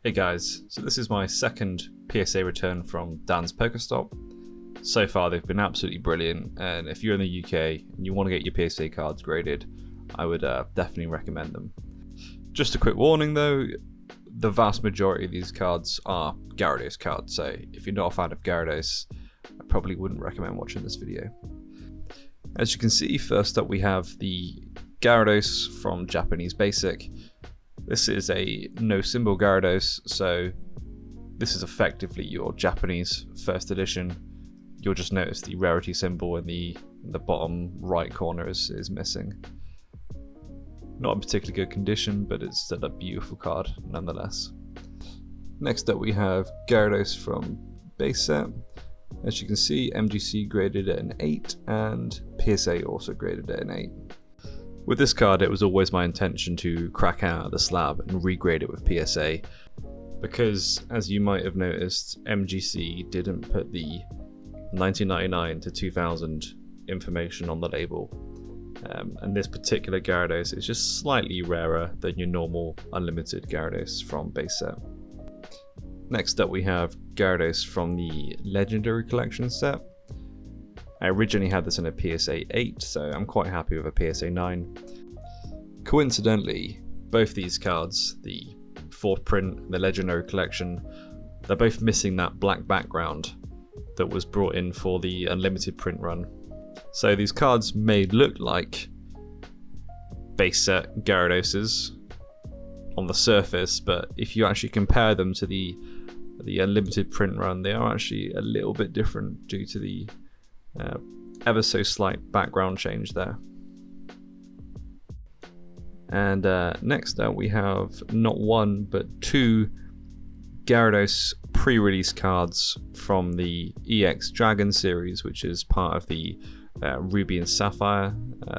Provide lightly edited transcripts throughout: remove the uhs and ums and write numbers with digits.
Hey guys, so this is my second PSA return from Dan's Pokestop. So far they've been absolutely brilliant, and if you're in the UK and you want to get your PSA cards graded, I would definitely recommend them. Just a quick warning though, the vast majority of these cards are Gyarados cards, so if you're not a fan of Gyarados, I probably wouldn't recommend watching this video. As you can see, first up we have the Gyarados from Japanese Basic. This is a no symbol Gyarados, so this is effectively your Japanese first edition. You'll just notice the rarity symbol in the bottom right corner is missing. Not in particularly good condition, but it's still a beautiful card nonetheless. Next up we have Gyarados from base set. As you can see, MGC graded at an 8 and PSA also graded at an 8. With this card, it was always my intention to crack out of the slab and regrade it with PSA, because as you might have noticed, MGC didn't put the 1999 to 2000 information on the label, and this particular Gyarados is just slightly rarer than your normal unlimited Gyarados from base set. Next up we have Gyarados from the Legendary Collection set. I originally had this in a PSA 8, so I'm quite happy with a PSA 9. Coincidentally, both these cards, the 4th print and the Legendary Collection, they're both missing that black background that was brought in for the Unlimited print run. So these cards may look like base set Gyaradoses on the surface, but if you actually compare them to the Unlimited print run, they are actually a little bit different due to the ever so slight background change there. And next up we have not one but 2 Gyarados pre-release cards from the EX Dragon series, which is part of the Ruby and Sapphire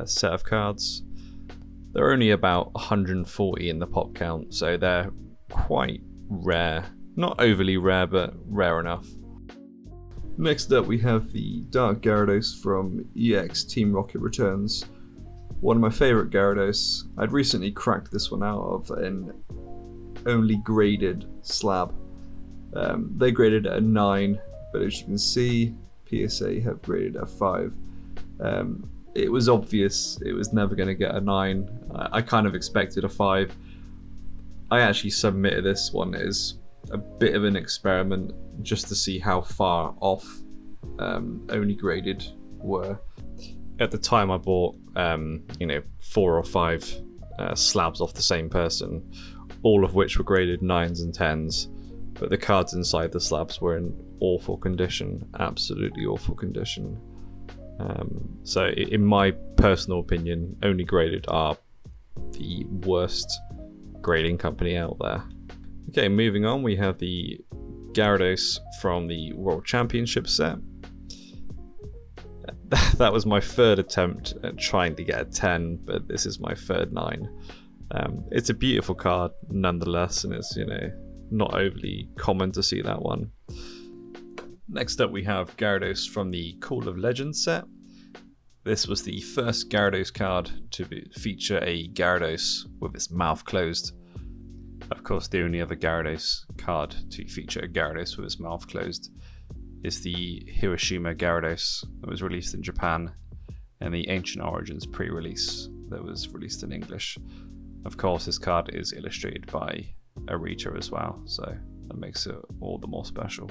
set of cards. There are only about 140 in the pop count, so they're quite rare. Not overly rare, but rare enough. Next up we have the Dark Gyarados from EX Team Rocket Returns. One of my favourite Gyarados. I'd recently cracked this one out of an only graded slab. They graded at a 9, but as you can see, PSA have graded at a 5. It was obvious it was never going to get a 9. I kind of expected a 5. I actually submitted this one as a bit of an experiment just to see how far off only graded were. At the time I bought 4 or 5 slabs off the same person, all of which were graded 9s and 10s, but the cards inside the slabs were in awful condition, absolutely awful condition. So in my personal opinion, only graded are the worst grading company out there. Okay, moving on, we have the Gyarados from the World Championship set. That was my 3rd attempt at trying to get a 10, but this is my 3rd 9. It's a beautiful card nonetheless, and it's not overly common to see that one. Next up we have Gyarados from the Call of Legends set. This was the first Gyarados card to feature a Gyarados with its mouth closed. Of course, the only other Gyarados card to feature a Gyarados with its mouth closed is the Hiroshima Gyarados that was released in Japan, and the Ancient Origins pre-release that was released in English. Of course, this card is illustrated by a reader as well, so that makes it all the more special.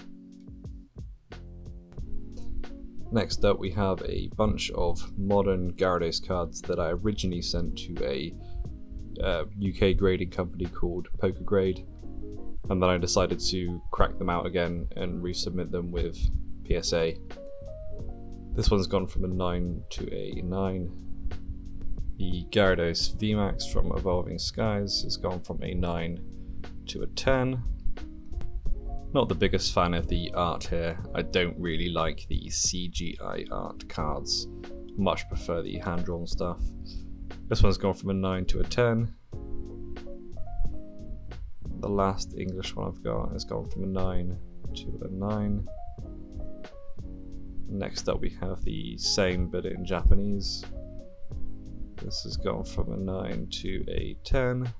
Next up we have a bunch of modern Gyarados cards that I originally sent to a UK grading company called PokerGrade, and then I decided to crack them out again and resubmit them with PSA. This one's gone from a 9 to a 9. The Gyarados VMAX from Evolving Skies has gone from a 9 to a 10. Not the biggest fan of the art here. I don't really like the CGI art cards. Much prefer the hand-drawn stuff. This one's gone from a 9 to a 10. The last English one I've got has gone from a 9 to a 9. Next up we have the same but in Japanese. This has gone from a 9 to a 10.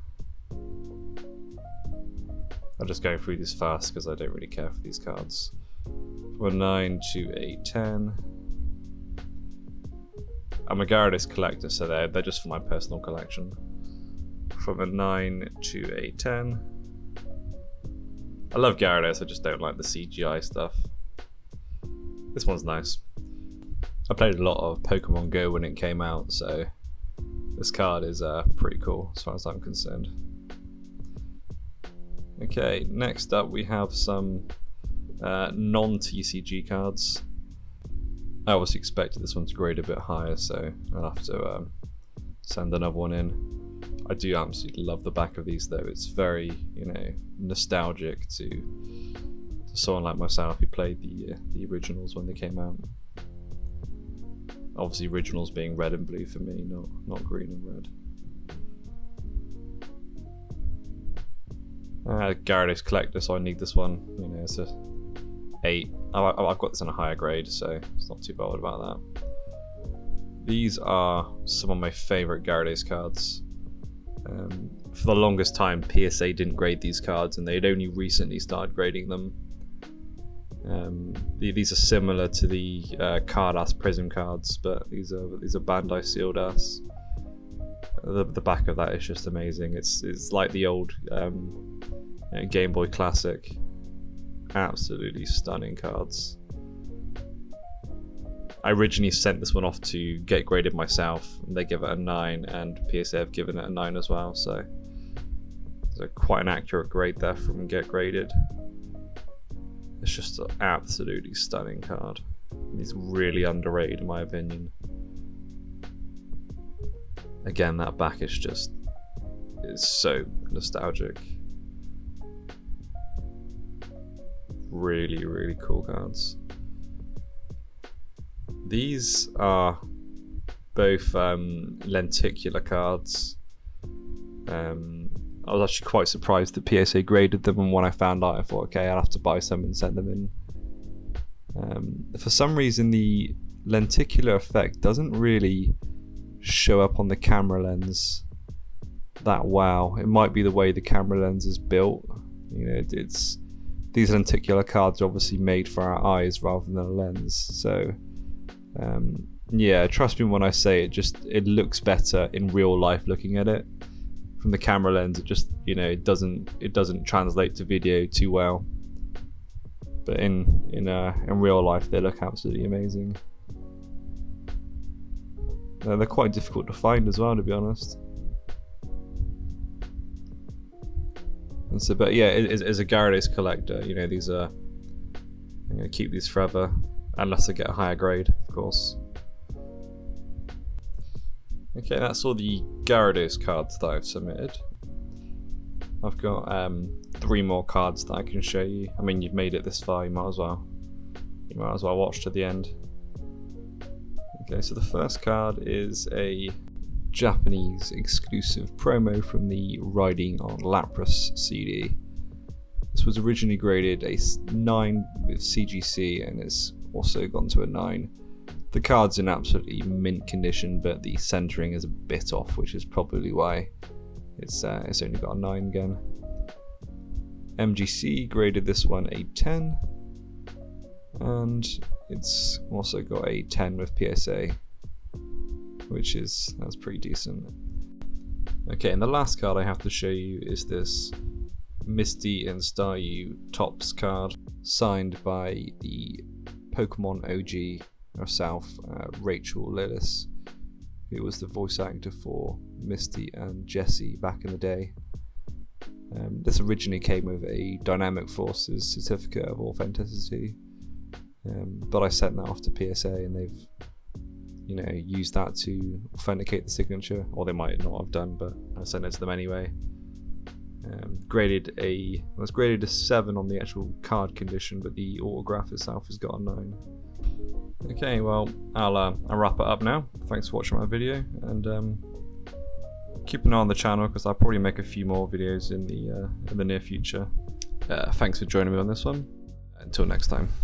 I'm just going through these fast because I don't really care for these cards. From a 9 to a 10. I'm a Gyarados collector, so they're just for my personal collection. From a 9 to a 10. I love Gyarados, I just don't like the CGI stuff. This one's nice. I played a lot of Pokemon Go when it came out, so this card is pretty cool as far as I'm concerned. Okay, next up we have some non-TCG cards. I obviously expected this one to grade a bit higher, so I'll have to send another one in. I do absolutely love the back of these though. It's very, you know, nostalgic to someone like myself who played the originals when they came out. Obviously originals being red and blue for me, not green and red. Gyarados collector, so I need this one. You know, it's a 8. I've got this on a higher grade, so it's not too bothered about that. These are some of my favourite Gyarados cards. For the longest time, PSA didn't grade these cards, and they'd only recently started grading them. These are similar to the Card-ass Prism cards, but these are Bandai sealed ass. The back of that is just amazing. It's like the old Game Boy Classic. Absolutely stunning cards. I originally sent this one off to get graded myself, and they give it a 9, and PSA have given it a 9 as well, so it's quite an accurate grade there from Get Graded. It's just an absolutely stunning card. He's really underrated in my opinion. Again, that back is just, it's so nostalgic. Really, really cool cards. These are both lenticular cards. I was actually quite surprised that PSA graded them, and when I found out I thought, okay, I'll have to buy some and send them in. For some reason the lenticular effect doesn't really show up on the camera lens that well. It might be the way the camera lens is built. You know, these lenticular cards are obviously made for our eyes rather than a lens, so yeah, trust me when I say it looks better in real life looking at it. From the camera lens, it just, you know, it doesn't translate to video too well, but in real life they look absolutely amazing. They're quite difficult to find as well, to be honest. And so, but yeah, as a Gyarados collector, you know, these are, I'm gonna keep these forever unless I get a higher grade, of course. Okay, that's all the Gyarados cards that I've submitted. I've got 3 more cards that I can show you. I mean, you've made it this far, you might as well watch to the end. Okay, so the first card is a Japanese exclusive promo from the Riding on Lapras CD. This was originally graded a 9 with CGC, and it's also gone to a 9. The card's in absolutely mint condition, but the centering is a bit off, which is probably why it's only got a 9 again. MGC graded this one a 10, and it's also got a 10 with PSA, that's pretty decent. Okay, and the last card I have to show you is this Misty and Staryu Topps card, signed by the Pokemon OG herself, Rachel Lillis, who was the voice actor for Misty and Jessie back in the day. This originally came with a Dynamic Forces certificate of authenticity, but I sent that off to PSA, and they've, you know, used that to authenticate the signature, or they might not have done, but I sent it to them anyway. Was graded a 7 on the actual card condition, but the autograph itself has got a 9. Okay, well, I'll wrap it up now. Thanks for watching my video, and keep an eye on the channel because I'll probably make a few more videos in the near future. Thanks for joining me on this one. Until next time.